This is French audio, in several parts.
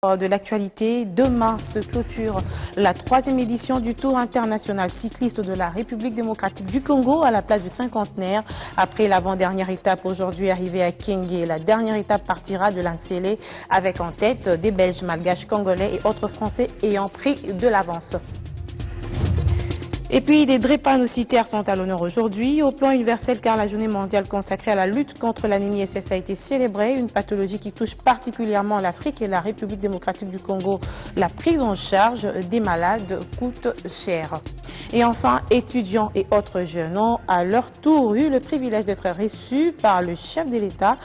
De l'actualité, demain se clôture la 3e édition du Tour international cycliste de la République démocratique du Congo à la place du cinquantenaire. Après l'avant-dernière étape aujourd'hui arrivée à Kenge, la dernière étape partira de Lansele avec en tête des Belges, Malgaches, Congolais et autres Français ayant pris de l'avance. Et puis, des drépanocytaires sont à l'honneur aujourd'hui au plan universel car la journée mondiale consacrée à la lutte contre l'anémie SS a été célébrée, une pathologie qui touche particulièrement l'Afrique et la République démocratique du Congo. La prise en charge des malades coûte cher. Et enfin, étudiants et autres jeunes ont à leur tour eu le privilège d'être reçus par le chef de l'État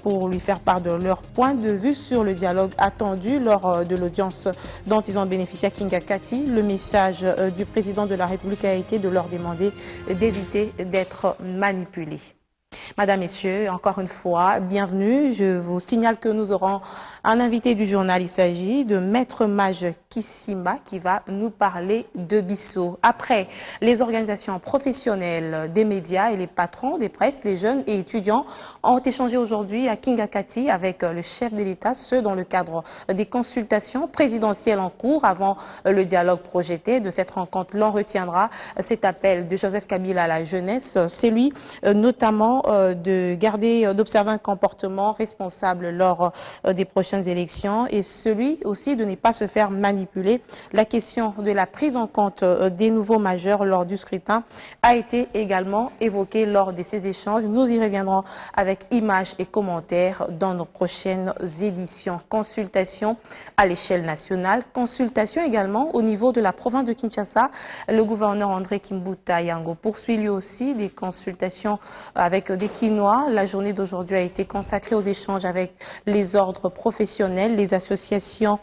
pour lui faire part de leur point de vue sur le dialogue attendu lors de l'audience dont ils ont bénéficié à Kingakati. Le message du président de la République a été de leur demander d'éviter d'être manipulés. Madame, Messieurs, encore une fois, bienvenue. Je vous signale que nous aurons un invité du journal. Il s'agit de Maître Mage Kissimba qui va nous parler de Bissau. Après, les organisations professionnelles des médias et les patrons des presses, les jeunes et étudiants ont échangé aujourd'hui à Kingakati avec le chef de l'État, ce dans le cadre des consultations présidentielles en cours avant le dialogue projeté. De cette rencontre, l'on retiendra cet appel de Joseph Kabila à la jeunesse. C'est lui notamment d'observer un comportement responsable lors des prochaines élections et celui aussi de ne pas se faire manipuler. La question de la prise en compte des nouveaux majeurs lors du scrutin a été également évoquée lors de ces échanges. Nous y reviendrons avec images et commentaires dans nos prochaines éditions. Consultation à l'échelle nationale, consultation également au niveau de la province de Kinshasa. Le gouverneur André Kimbuta Yango poursuit lui aussi des consultations avec des Quinois. La journée d'aujourd'hui a été consacrée aux échanges avec les ordres professionnels, les associations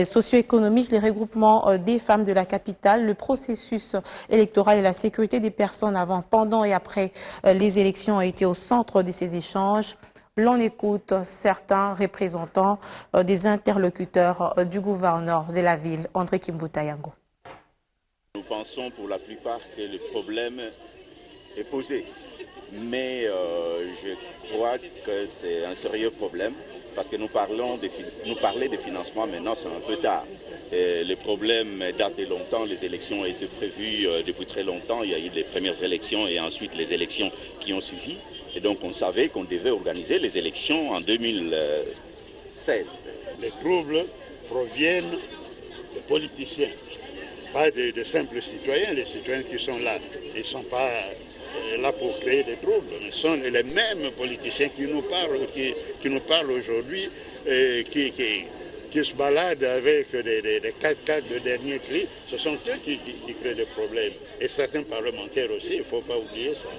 socio-économiques, les regroupements des femmes de la capitale, le processus électoral et la sécurité des personnes avant, pendant et après les élections ont été au centre de ces échanges. L'on écoute certains représentants des interlocuteurs du gouverneur de la ville, André Kimbuta Yango. Nous pensons pour la plupart que le problème est posé. Mais je crois que c'est un sérieux problème parce que nous parler de financement maintenant, c'est un peu tard. Et le problème date de longtemps, les élections ont été prévues depuis très longtemps. Il y a eu les premières élections et ensuite les élections qui ont suivi. Et donc on savait qu'on devait organiser les élections en 2016. Les troubles proviennent des politiciens, pas de simples citoyens. Les citoyens qui sont là, ils ne sont pas là pour créer des troubles. Ce sont les mêmes politiciens qui nous parlent aujourd'hui, qui se baladent avec des 4x4 de dernier cri. Ce sont eux qui créent des problèmes. Et certains parlementaires aussi, il ne faut pas oublier ça.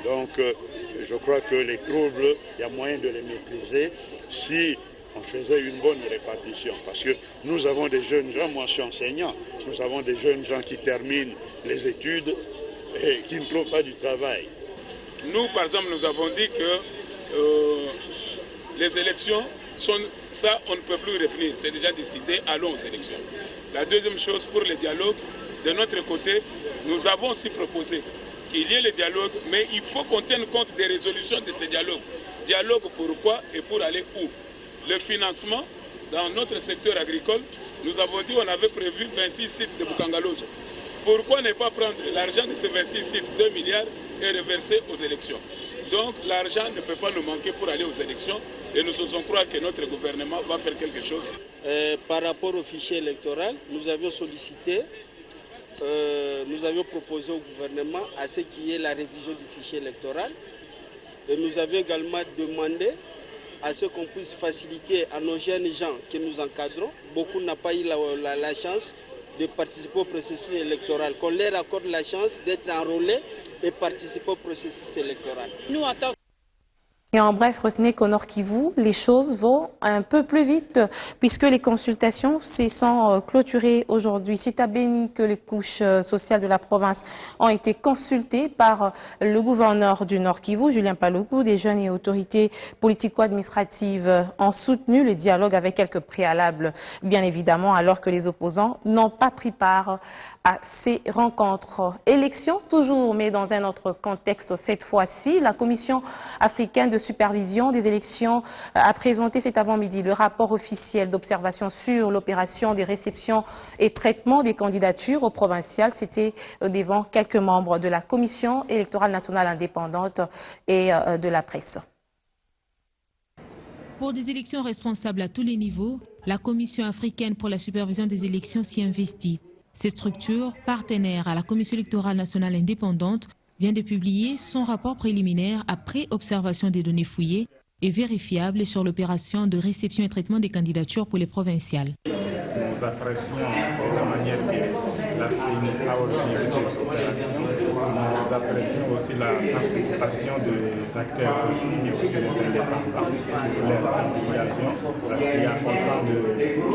Donc je crois que les troubles, il y a moyen de les maîtriser si on faisait une bonne répartition. Parce que nous avons des jeunes gens, moi je suis enseignant, nous avons des jeunes gens qui terminent les études et qui ne trouvent pas du travail. Nous, par exemple, nous avons dit que les élections, ça, on ne peut plus revenir. C'est déjà décidé, allons aux élections. La deuxième chose, pour le dialogue, de notre côté, nous avons aussi proposé qu'il y ait le dialogue, mais il faut qu'on tienne compte des résolutions de ces dialogues. Dialogue pourquoi et pour aller où? Le financement, dans notre secteur agricole, nous avons dit qu'on avait prévu 26 sites de Bukangalozo. Pourquoi ne pas prendre l'argent de ces 26 sites, 2 milliards, et reverser aux élections? Donc l'argent ne peut pas nous manquer pour aller aux élections et nous osons croire que notre gouvernement va faire quelque chose. Par rapport au fichier électoral, nous avions sollicité, nous avions proposé au gouvernement à ce qu'il y ait la révision du fichier électoral. Et nous avions également demandé à ce qu'on puisse faciliter à nos jeunes gens que nous encadrons. Beaucoup n'ont pas eu la chance de participer au processus électoral, qu'on leur accorde la chance d'être enrôlés et participer au processus électoral. Nous, et en bref, retenez qu'au Nord Kivu, les choses vont un peu plus vite puisque les consultations se sont clôturées aujourd'hui. C'est à Béni que les couches sociales de la province ont été consultées par le gouverneur du Nord Kivu, Julien Paluku. Des jeunes et autorités politico-administratives ont soutenu le dialogue avec quelques préalables, bien évidemment, alors que les opposants n'ont pas pris part à ces rencontres. Élections toujours, mais dans un autre contexte cette fois-ci. La Commission africaine de de supervision des élections a présenté cet avant-midi le rapport officiel d'observation sur l'opération des réceptions et traitement des candidatures aux provinciales. C'était devant quelques membres de la Commission électorale nationale indépendante et de la presse. Pour des élections responsables à tous les niveaux, la Commission africaine pour la supervision des élections s'y investit. Cette structure, partenaire à la Commission électorale nationale indépendante, vient de publier son rapport préliminaire après observation des données fouillées et vérifiables sur l'opération de réception et traitement des candidatures pour les provinciales. Nous apprécions la manière que la CENI a organisé cette opération. Nous apprécions aussi la participation des acteurs politiques et aussi des indépendants pour leur implication, parce qu'il y a autant de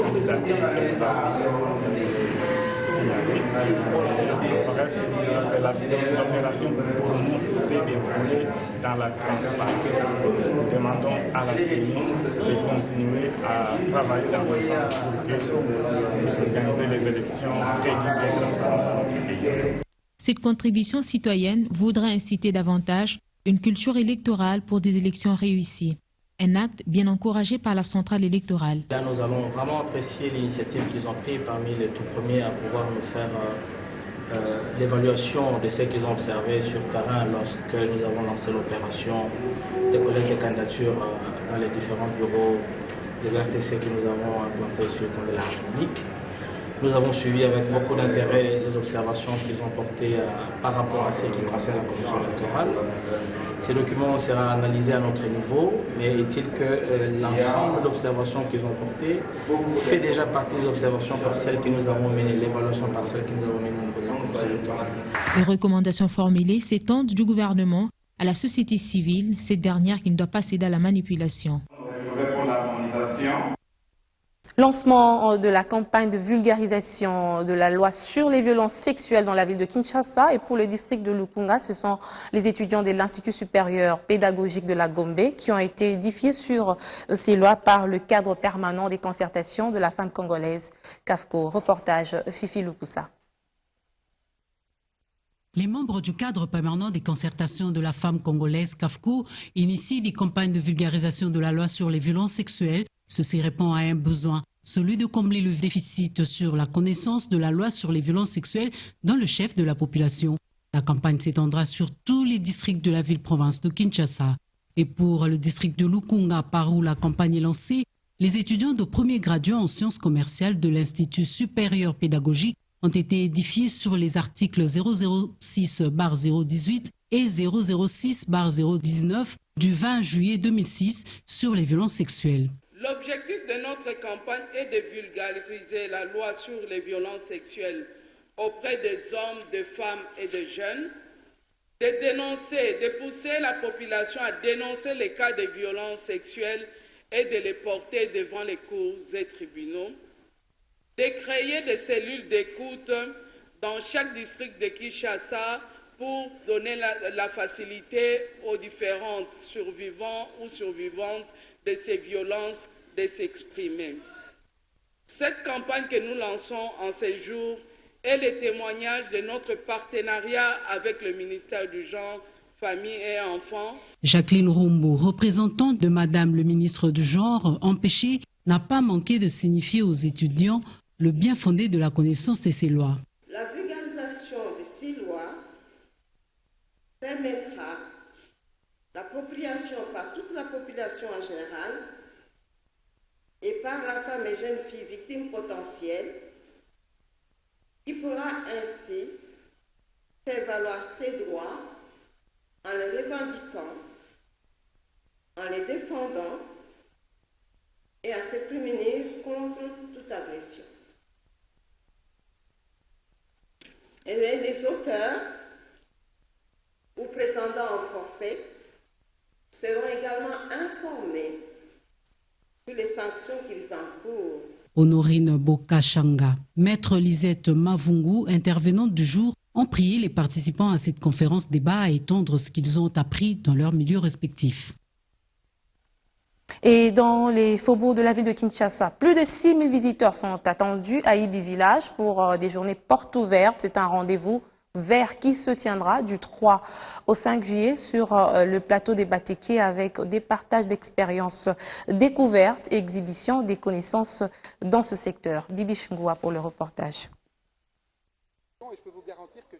candidatures que nous avons signalées. Bref, l'opération pour nous s'est déroulée dans la transparence. Nous demandons à la CENI de continuer à travailler dans ce sens pour que puisse organiser les élections crédibles et transparentes dans notre pays. Cette contribution citoyenne voudra inciter davantage une culture électorale pour des élections réussies. Un acte bien encouragé par la centrale électorale. Là, nous allons vraiment apprécier l'initiative qu'ils ont prise parmi les tout premiers à pouvoir nous faire l'évaluation de ce qu'ils ont observé sur le terrain lorsque nous avons lancé l'opération de collecte des candidatures dans les différents bureaux de l'RTC que nous avons implantés sur le temps de la République. Nous avons suivi avec beaucoup d'intérêt les observations qu'ils ont portées par rapport à ce qui concerne la commission électorale. Ces documents seront analysés à notre niveau, mais est-il que l'ensemble d'observations qu'ils ont portées fait déjà partie des observations partielles que nous avons menées, l'évaluation partielle que nous avons menée au niveau de la commission électorale. Les recommandations formulées s'étendent du gouvernement à la société civile, cette dernière qui ne doit pas céder à la manipulation. Lancement de la campagne de vulgarisation de la loi sur les violences sexuelles dans la ville de Kinshasa et pour le district de Lukunga, ce sont les étudiants de l'Institut supérieur pédagogique de la Gombe qui ont été édifiés sur ces lois par le cadre permanent des concertations de la femme congolaise CAFCO. Reportage Fifi Lupusa. Les membres du cadre permanent des concertations de la femme congolaise CAFCO initient des campagnes de vulgarisation de la loi sur les violences sexuelles. Ceci répond à un besoin, celui de combler le déficit sur la connaissance de la loi sur les violences sexuelles dans le chef de la population. La campagne s'étendra sur tous les districts de la ville-province de Kinshasa. Et pour le district de Lukunga, par où la campagne est lancée, les étudiants de premier graduat en sciences commerciales de l'Institut supérieur pédagogique ont été édifiés sur les articles 006/018 et 006/019 du 20 juillet 2006 sur les violences sexuelles. L'objectif de notre campagne est de vulgariser la loi sur les violences sexuelles auprès des hommes, des femmes et des jeunes, de pousser la population à dénoncer les cas de violences sexuelles et de les porter devant les cours et tribunaux, de créer des cellules d'écoute dans chaque district de Kinshasa pour donner la facilité aux différentes survivants ou survivantes de ces violences de s'exprimer. Cette campagne que nous lançons en ces jours est le témoignage de notre partenariat avec le ministère du Genre, Famille et Enfants. Jacqueline Rumbo, représentante de Madame le ministre du Genre empêché, n'a pas manqué de signifier aux étudiants le bien fondé de la connaissance de ces lois. La vulgarisation de ces lois permettra l'appropriation par toute la population en général et par la femme et jeune fille victime potentielle qui pourra ainsi faire valoir ses droits en les revendiquant, en les défendant et à se prémunir contre toute agression. Et les auteurs ou prétendants au forfait seront également informés sur les sanctions qu'ils encourent. Honorine Bokachanga, Maître Lisette Mavungu, intervenante du jour, ont prié les participants à cette conférence débat à étendre ce qu'ils ont appris dans leurs milieux respectifs. Et dans les faubourgs de la ville de Kinshasa, plus de 6000 visiteurs sont attendus à Ibi Village pour des journées portes ouvertes. C'est un rendez-vous vert qui se tiendra du 3 au 5 juillet sur le plateau des Batéké avec des partages d'expériences découvertes et exhibitions des connaissances dans ce secteur. Bibi Chungoua pour le reportage.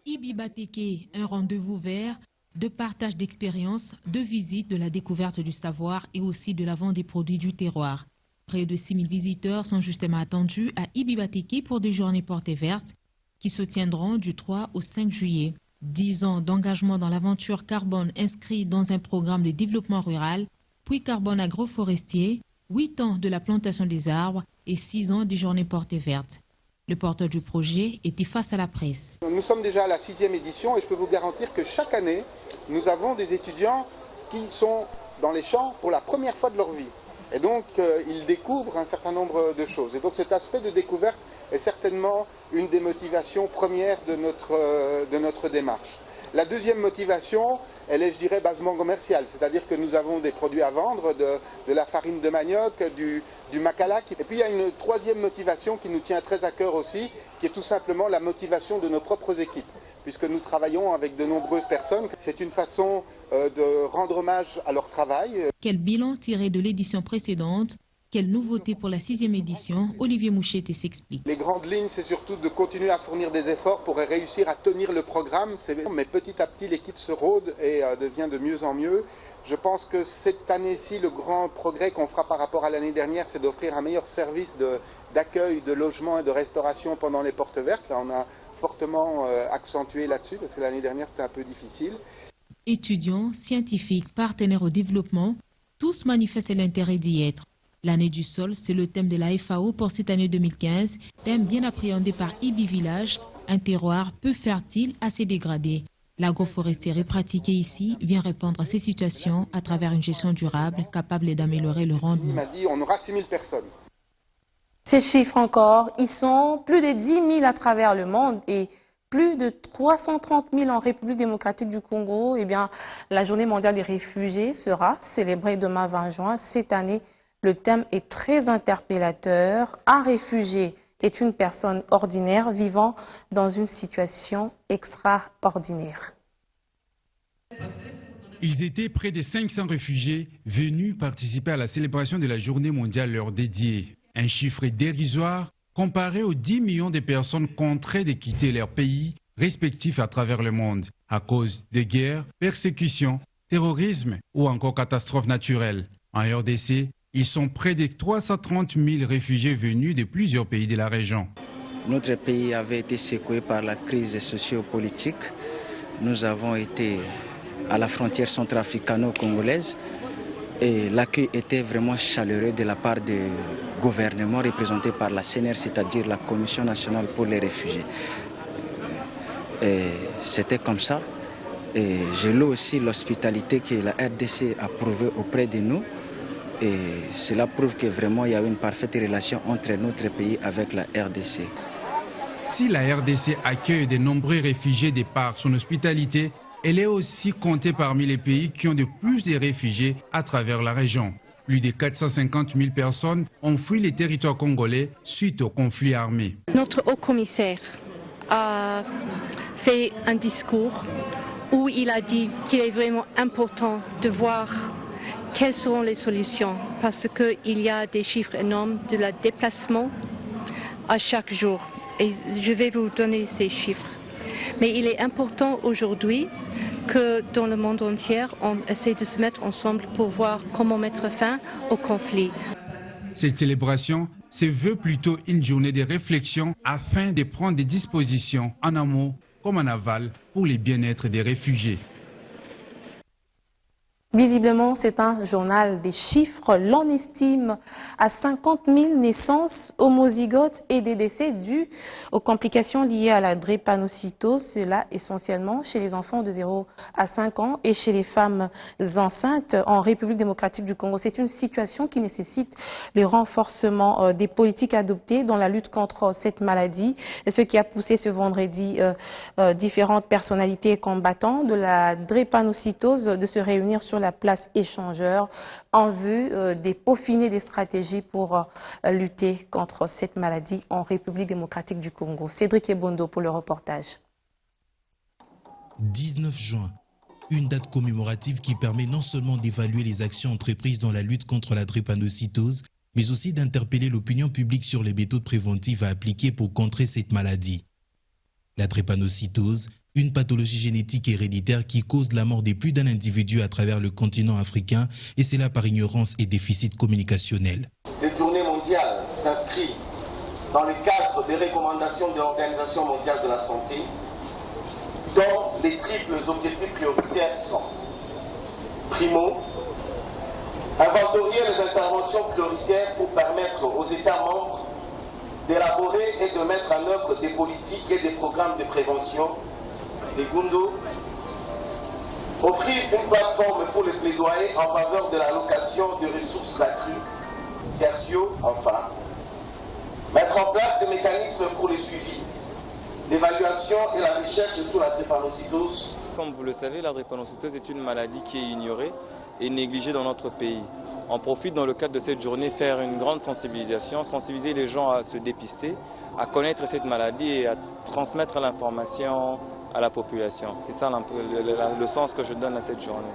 Ibi Batéké, un rendez-vous vert de partage d'expériences, de visite, de la découverte du savoir et aussi de la vente des produits du terroir. Près de 6 000 visiteurs sont justement attendus à Ibi Batéké pour des journées portes vertes qui se tiendront du 3 au 5 juillet. 10 ans d'engagement dans l'aventure carbone inscrit dans un programme de développement rural, puis carbone agroforestier, 8 ans de la plantation des arbres et 6 ans des journées portes vertes. Le porteur du projet était face à la presse. Nous sommes déjà à la 6e édition et je peux vous garantir que chaque année, nous avons des étudiants qui sont dans les champs pour la première fois de leur vie. Et donc, ils découvrent un certain nombre de choses. Et donc, cet aspect de découverte est certainement une des motivations premières de notre démarche. La deuxième motivation, elle est, je dirais, basement commerciale. C'est-à-dire que nous avons des produits à vendre, de la farine de manioc, du macalac. Et puis, il y a une troisième motivation qui nous tient très à cœur aussi, qui est tout simplement la motivation de nos propres équipes. Puisque nous travaillons avec de nombreuses personnes. C'est une façon de rendre hommage à leur travail. Quel bilan tiré de l'édition précédente? Quelle nouveauté pour la 6e édition? Olivier Moucheté s'explique. Les grandes lignes, c'est surtout de continuer à fournir des efforts pour réussir à tenir le programme. Mais petit à petit, l'équipe se rôde et devient de mieux en mieux. Je pense que cette année-ci, le grand progrès qu'on fera par rapport à l'année dernière, c'est d'offrir un meilleur service d'accueil, de logement et de restauration pendant les portes vertes. Là, on a fortement accentué là-dessus, parce que l'année dernière, c'était un peu difficile. Étudiants, scientifiques, partenaires au développement, tous manifestent l'intérêt d'y être. L'année du sol, c'est le thème de la FAO pour cette année 2015, thème bien appréhendé par Ibi Village, un terroir peu fertile, assez dégradé. L'agroforesterie pratiquée ici vient répondre à ces situations à travers une gestion durable capable d'améliorer le rendement. Il m'a dit on aura 6 000 personnes. Ces chiffres encore, ils sont plus de 10 000 à travers le monde et plus de 330 000 en République démocratique du Congo. Eh bien, la journée mondiale des réfugiés sera célébrée demain 20 juin. Cette année, le thème est très interpellateur. Un réfugié est une personne ordinaire vivant dans une situation extraordinaire. Ils étaient près de 500 réfugiés venus participer à la célébration de la journée mondiale leur dédiée. Un chiffre dérisoire comparé aux 10 millions de personnes contraintes de quitter leur pays respectifs à travers le monde à cause de guerres, persécutions, terrorisme ou encore catastrophes naturelles. En RDC, ils sont près de 330 000 réfugiés venus de plusieurs pays de la région. Notre pays avait été secoué par la crise socio-politique. Nous avons été à la frontière centrafricano-congolaise et l'accueil était vraiment chaleureux de la part du gouvernement représenté par la CNR, c'est-à-dire la Commission nationale pour les réfugiés. C'était comme ça. Et je loue aussi l'hospitalité que la RDC a prouvée auprès de nous. Et cela prouve que vraiment il y a une parfaite relation entre notre pays avec la RDC. Si la RDC accueille de nombreux réfugiés de par son hospitalité, elle est aussi comptée parmi les pays qui ont de plus de réfugiés à travers la région. Plus de 450 000 personnes ont fui les territoires congolais suite au conflit armé. Notre haut-commissaire a fait un discours où il a dit qu'il est vraiment important de voir quelles seront les solutions parce qu'il y a des chiffres énormes de la déplacement à chaque jour. Et je vais vous donner ces chiffres. Mais il est important aujourd'hui que dans le monde entier, on essaie de se mettre ensemble pour voir comment mettre fin au conflit. Cette célébration se veut plutôt une journée de réflexion afin de prendre des dispositions en amont comme en aval pour le bien-être des réfugiés. Visiblement, c'est un journal des chiffres. L'on estime à 50 000 naissances homozygotes et des décès dus aux complications liées à la drépanocytose. Cela essentiellement chez les enfants de 0 à 5 ans et chez les femmes enceintes en République démocratique du Congo. C'est une situation qui nécessite le renforcement des politiques adoptées dans la lutte contre cette maladie. Et ce qui a poussé ce vendredi différentes personnalités combattantes de la drépanocytose de se réunir sur la place échangeur en vue de peaufiner des stratégies pour lutter contre cette maladie en République démocratique du Congo. Cédric Ebondo pour le reportage. 19 juin, une date commémorative qui permet non seulement d'évaluer les actions entreprises dans la lutte contre la drépanocytose, mais aussi d'interpeller l'opinion publique sur les méthodes préventives à appliquer pour contrer cette maladie. La drépanocytose, une pathologie génétique héréditaire qui cause la mort de plus d'un individu à travers le continent africain, et cela par ignorance et déficit communicationnel. Cette journée mondiale s'inscrit dans le cadre des recommandations de l'Organisation mondiale de la santé, dont les triples objectifs prioritaires sont: primo, inventorier les interventions prioritaires pour permettre aux États membres d'élaborer et de mettre en œuvre des politiques et des programmes de prévention. Segundo, offrir une plateforme pour les plaidoyers en faveur de l'allocation de ressources accrues. Tertio, enfin, mettre en place des mécanismes pour le suivi, l'évaluation et la recherche sur la drépanocytose. Comme vous le savez, la drépanocytose est une maladie qui est ignorée et négligée dans notre pays. On profite dans le cadre de cette journée faire une grande sensibilisation, sensibiliser les gens à se dépister, à connaître cette maladie et à transmettre l'information à la population. C'est ça le sens que je donne à cette journée.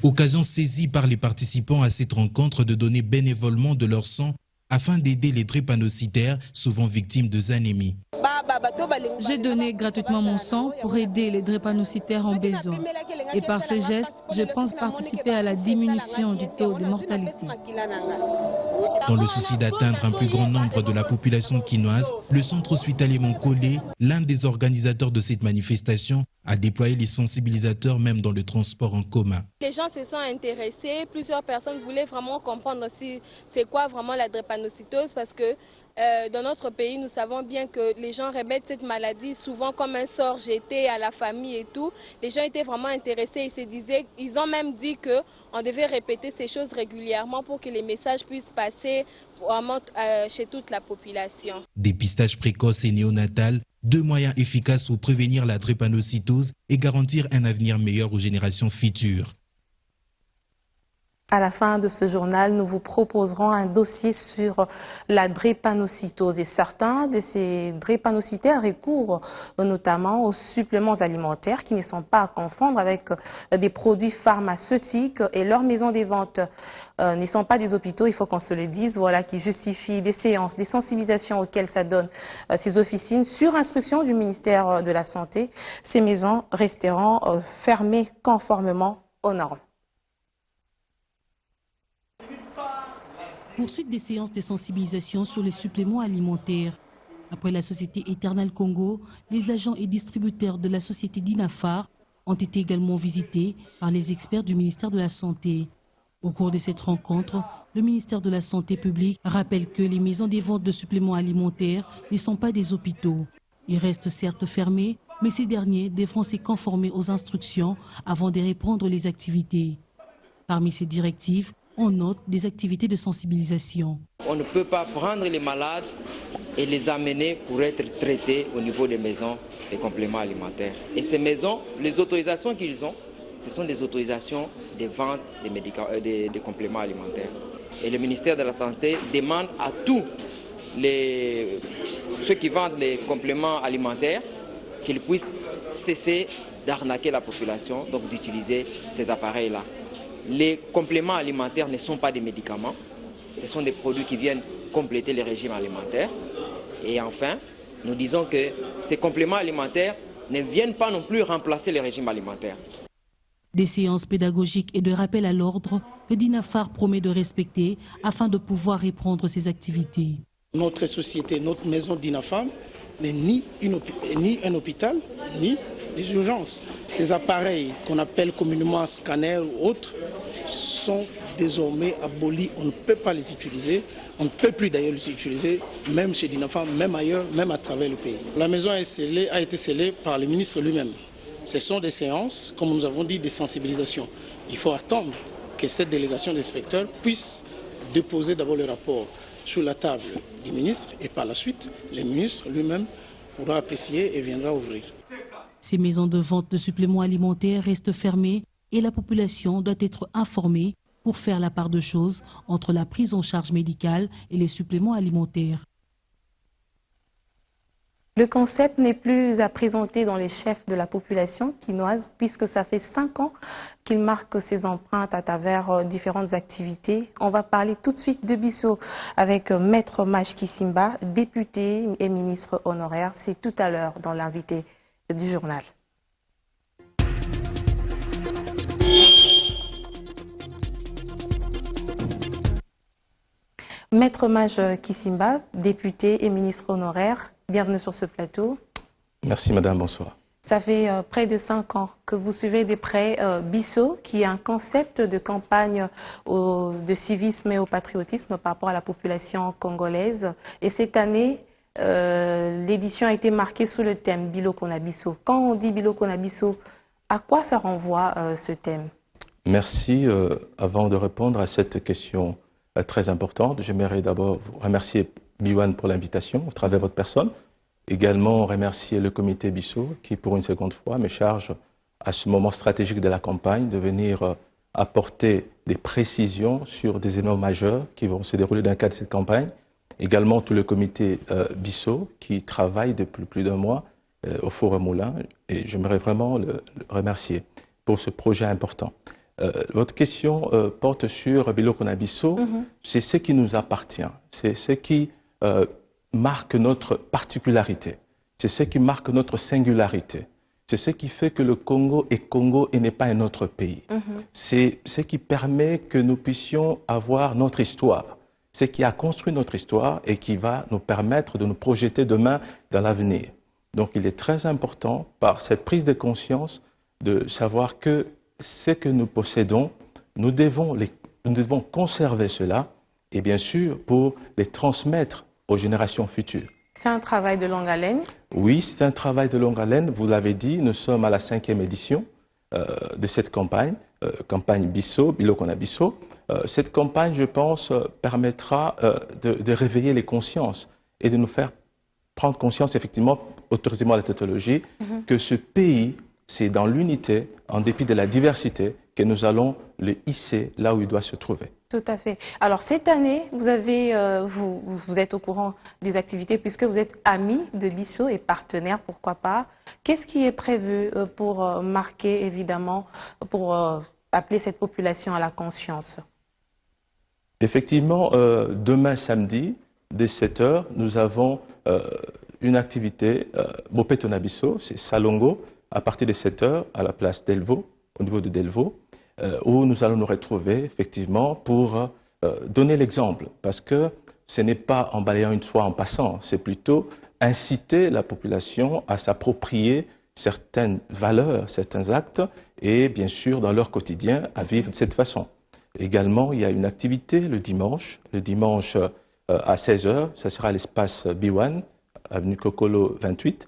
Occasion saisie par les participants à cette rencontre de donner bénévolement de leur sang afin d'aider les drépanocytaires, souvent victimes de anémies. J'ai donné gratuitement mon sang pour aider les drépanocytaires en besoin. Et par ces gestes, je pense participer à la diminution du taux de mortalité. Dans le souci d'atteindre un plus grand nombre de la population quinoise, le centre hospitalier Moncolé, l'un des organisateurs de cette manifestation, a déployé les sensibilisateurs même dans le transport en commun. Les gens se sont intéressés, plusieurs personnes voulaient vraiment comprendre aussi c'est quoi vraiment la drépanocytose, parce que dans notre pays, nous savons bien que les gens remettent cette maladie souvent comme un sort jeté à la famille et tout. Les gens étaient vraiment intéressés, ils ont même dit qu'on devait répéter ces choses régulièrement pour que les messages puissent passer vraiment chez toute la population. Dépistage précoce et néonatal, 2 moyens efficaces pour prévenir la drépanocytose et garantir un avenir meilleur aux générations futures. À la fin de ce journal, nous vous proposerons un dossier sur la drépanocytose. Et certains de ces drépanocytaires recourent notamment aux suppléments alimentaires qui ne sont pas à confondre avec des produits pharmaceutiques, et leurs maisons des ventes ne sont pas des hôpitaux, il faut qu'on se le dise, voilà, qui justifient des séances, des sensibilisations auxquelles ça donne ces officines. Sur instruction du ministère de la Santé, ces maisons resteront fermées conformément aux normes. Poursuite des séances de sensibilisation sur les suppléments alimentaires. Après la société Eternal Congo, les agents et distributeurs de la société Dinafar ont été également visités par les experts du ministère de la Santé. Au cours de cette rencontre, le ministère de la Santé publique rappelle que les maisons des ventes de suppléments alimentaires ne sont pas des hôpitaux. Ils restent certes fermés, mais ces derniers devront se conformer aux instructions avant de reprendre les activités. Parmi ces directives, on note des activités de sensibilisation. On ne peut pas prendre les malades et les amener pour être traités au niveau des maisons des compléments alimentaires. Et ces maisons, les autorisations qu'ils ont, ce sont des autorisations de vente des compléments alimentaires. Et le ministère de la Santé demande à tous ceux qui vendent les compléments alimentaires qu'ils puissent cesser d'arnaquer la population, donc d'utiliser ces appareils-là. Les compléments alimentaires ne sont pas des médicaments, ce sont des produits qui viennent compléter les régimes alimentaires. Et enfin, nous disons que ces compléments alimentaires ne viennent pas non plus remplacer les régimes alimentaires. Des séances pédagogiques et de rappel à l'ordre que Dinafar promet de respecter afin de pouvoir reprendre ses activités. Notre société, notre maison Dinafar n'est ni un hôpital, ni des urgences. Ces appareils qu'on appelle communément scanners ou autres sont désormais abolis. On ne peut pas les utiliser. On ne peut plus d'ailleurs les utiliser, même chez Dinafar, même ailleurs, même à travers le pays. La maison a été scellée par le ministre lui-même. Ce sont des séances, comme nous avons dit, de sensibilisation. Il faut attendre que cette délégation d'inspecteurs puisse déposer d'abord le rapport sur la table du ministre et par la suite, le ministre lui-même pourra apprécier et viendra ouvrir. Ces maisons de vente de suppléments alimentaires restent fermées et la population doit être informée pour faire la part de choses entre la prise en charge médicale et les suppléments alimentaires. Le concept n'est plus à présenter dans les chefs de la population quinoise puisque ça fait 5 ans qu'il marque ses empreintes à travers différentes activités. On va parler tout de suite de Bisso avec Maître Maj Kissimba, député et ministre honoraire. C'est tout à l'heure dans l'invité du journal. Maître Maj Kissimba, député et ministre honoraire, bienvenue sur ce plateau. Merci madame, bonsoir. Ça fait près de 5 ans que vous suivez de près Bisso, qui est un concept de campagne de civisme et au patriotisme par rapport à la population congolaise. Et cette année, l'édition a été marquée sous le thème Bilokona Bisso. Quand on dit Bilokona Bisso, à quoi ça renvoie ce thème? Merci. Avant de répondre à cette question très importante, j'aimerais d'abord vous remercier Biwan pour l'invitation, au travers de votre personne. Également remercier le comité Bisso qui, pour une seconde fois, me charge à ce moment stratégique de la campagne de venir apporter des précisions sur des événements majeurs qui vont se dérouler dans le cadre de cette campagne. Également tout le comité Bisso qui travaille depuis plus d'un mois au Forum Moulin et j'aimerais vraiment le remercier pour ce projet important. Votre question porte sur Bilokona Bisso. C'est ce qui nous appartient, c'est ce qui marque notre particularité, c'est ce qui marque notre singularité, c'est ce qui fait que le Congo est Congo et n'est pas un autre pays. C'est ce qui permet que nous puissions avoir notre histoire, ce qui a construit notre histoire et qui va nous permettre de nous projeter demain dans l'avenir. Donc il est très important, par cette prise de conscience, de savoir que ce que nous possédons, nous devons conserver cela et bien sûr pour les transmettre aux générations futures. C'est un travail de longue haleine? Oui, c'est un travail de longue haleine. Vous l'avez dit, nous sommes à la 5e édition de cette campagne, campagne Bisso, Bilokona Bisso. Cette campagne, je pense, permettra de réveiller les consciences et de nous faire prendre conscience, effectivement, autorisez-moi la tautologie, que ce pays, c'est dans l'unité, en dépit de la diversité, que nous allons le hisser là où il doit se trouver. Tout à fait. Alors cette année, vous êtes au courant des activités puisque vous êtes ami de Bisso et partenaire, pourquoi pas. Qu'est-ce qui est prévu pour marquer, évidemment, pour appeler cette population à la conscience? Effectivement, demain samedi, dès 7 h, nous avons une activité, Bopetona Bisso, c'est Salongo, à partir de 7 h, à la place Delvaux, au niveau de Delvaux, où nous allons nous retrouver effectivement pour donner l'exemple, parce que ce n'est pas en balayant une fois en passant, c'est plutôt inciter la population à s'approprier certaines valeurs, certains actes, et bien sûr dans leur quotidien à vivre de cette façon. Également, il y a une activité le dimanche à 16 h, ça sera l'espace B1, avenue Kokolo 28,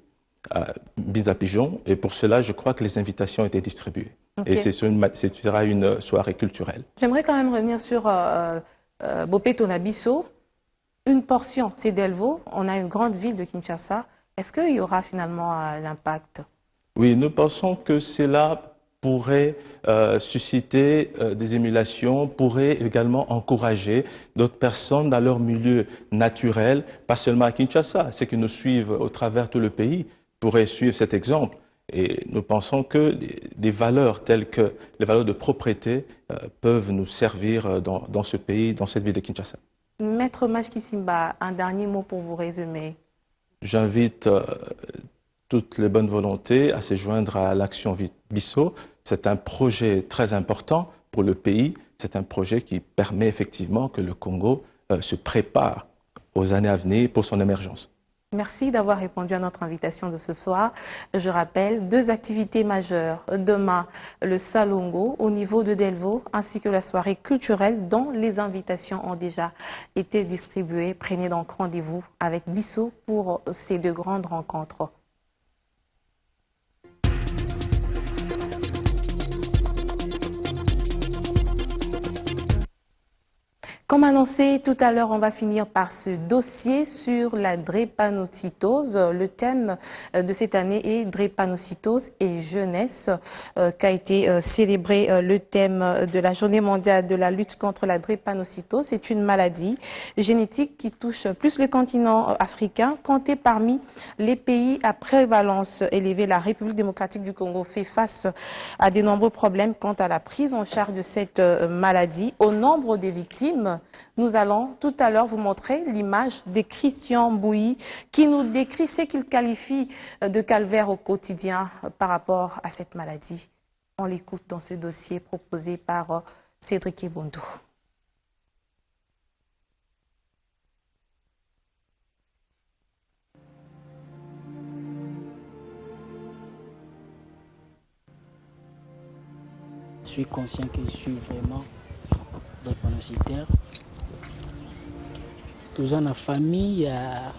à Bizapigeon, et pour cela, je crois que les invitations ont été distribuées. Okay. Et ce sera une soirée culturelle. J'aimerais quand même revenir sur Bopetona Bisso. Une portion, c'est Delvaux. On a une grande ville de Kinshasa. Est-ce qu'il y aura finalement l'impact? Oui, nous pensons que cela pourrait susciter des émulations, pourrait également encourager d'autres personnes dans leur milieu naturel, pas seulement à Kinshasa, ceux qui nous suivent au travers tout le pays pourraient suivre cet exemple. Et nous pensons que des valeurs telles que les valeurs de propriété peuvent nous servir dans ce pays, dans cette ville de Kinshasa. Maître Maj Kissimba, un dernier mot pour vous résumer. J'invite toutes les bonnes volontés à se joindre à l'action Bisso. C'est un projet très important pour le pays. C'est un projet qui permet effectivement que le Congo se prépare aux années à venir pour son émergence. Merci d'avoir répondu à notre invitation de ce soir. Je rappelle 2 activités majeures. Demain, le Salongo au niveau de Delvaux, ainsi que la soirée culturelle dont les invitations ont déjà été distribuées. Prenez donc rendez-vous avec Bisso pour ces 2 grandes rencontres. Comme annoncé tout à l'heure, on va finir par ce dossier sur la drépanocytose. Le thème de cette année est drépanocytose et jeunesse, qu'a été célébré le thème de la Journée mondiale de la lutte contre la drépanocytose. C'est une maladie génétique qui touche plus le continent africain. Compté parmi les pays à prévalence élevée, la République démocratique du Congo fait face à de nombreux problèmes quant à la prise en charge de cette maladie. Au nombre des victimes, nous allons tout à l'heure vous montrer l'image de Christian Mbouyi qui nous décrit ce qu'il qualifie de calvaire au quotidien par rapport à cette maladie. On l'écoute dans ce dossier proposé par Cédric Ebondou. Je suis conscient que je suis vraiment drépanocytaire. Toujours dans la famille, il y a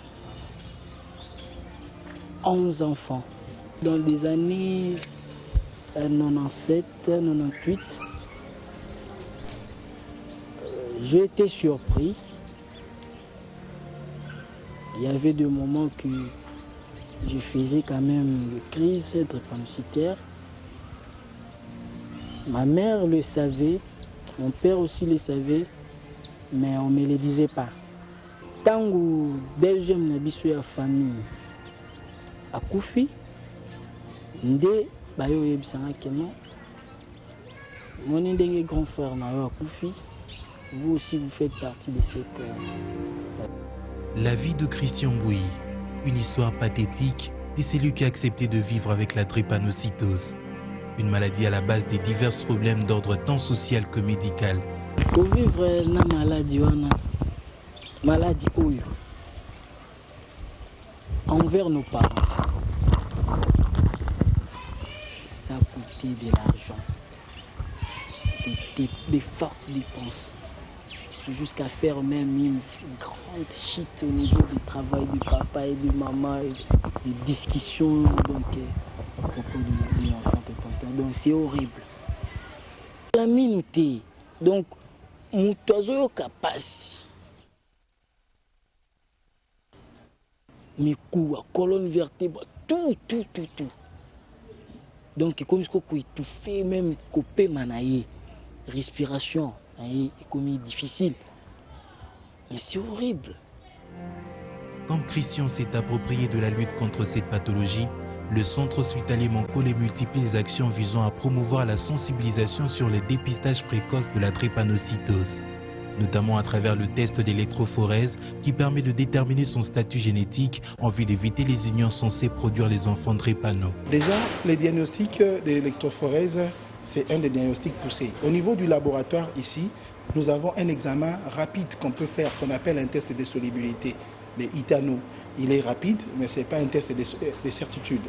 11 enfants. Dans les années 97, 98, j'ai été surpris. Il y avait des moments que je faisais quand même des crises drépanocytaires. Ma mère le savait, mon père aussi le savait, mais on ne me le disait pas. Tant que deuxième nabiso ya famille a Koufi, ndé bayo yebisanga kemo, mon indé grand frère na yo a Koufi, vous aussi vous faites partie de cette. La vie de Christian Mbouyi, une histoire pathétique de celui qui a accepté de vivre avec la drépanocytose. Une maladie à la base des divers problèmes d'ordre tant social que médical. Pour vivre la maladie oyo, envers nos parents, ça a coûté de l'argent, des fortes dépenses, jusqu'à faire même une grande chute au niveau du travail du papa et de maman, et des discussions donc, à propos de l'enfant. Donc c'est horrible. La minute, donc, mon oiseau capacité. Mes coups, colonne vertébrale, tout. Donc, comme ce que tu fais, même couper manaïe, respiration, est comme difficile. Mais c'est horrible. Comme Christian s'est approprié de la lutte contre cette pathologie, le centre hospitalier Mankole multiplie les actions visant à promouvoir la sensibilisation sur le dépistage précoce de la drépanocytose, notamment à travers le test d'électrophorèse qui permet de déterminer son statut génétique en vue d'éviter les unions censées produire les enfants drépano. Déjà, les diagnostics d'électrophorèse, c'est un des diagnostics poussés. Au niveau du laboratoire ici, nous avons un examen rapide qu'on peut faire, qu'on appelle un test de solubilité, les Itano. Il est rapide, mais ce n'est pas un test de certitude.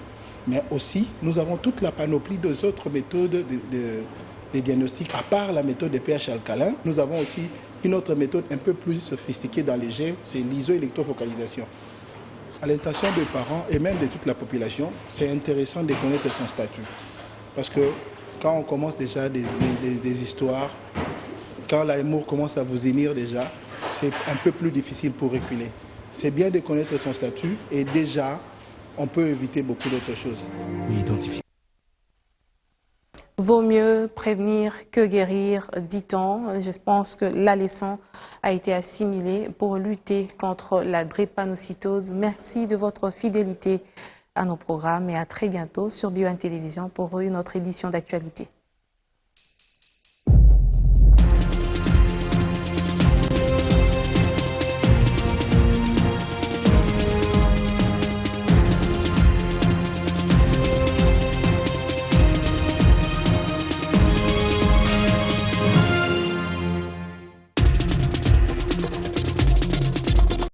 Mais aussi, nous avons toute la panoplie des autres méthodes de diagnostic. À part la méthode de pH alcalin, nous avons aussi une autre méthode un peu plus sophistiquée dans les gènes, c'est l'iso-électrofocalisation. À l'intention des parents et même de toute la population, c'est intéressant de connaître son statut. Parce que quand on commence déjà des histoires, quand l'amour commence à vous émir déjà, c'est un peu plus difficile pour reculer. C'est bien de connaître son statut et déjà, on peut éviter beaucoup d'autres choses. Vaut mieux prévenir que guérir, dit-on. Je pense que la leçon a été assimilée pour lutter contre la drépanocytose. Merci de votre fidélité à nos programmes et à très bientôt sur BioOne Télévision pour une autre édition d'actualité.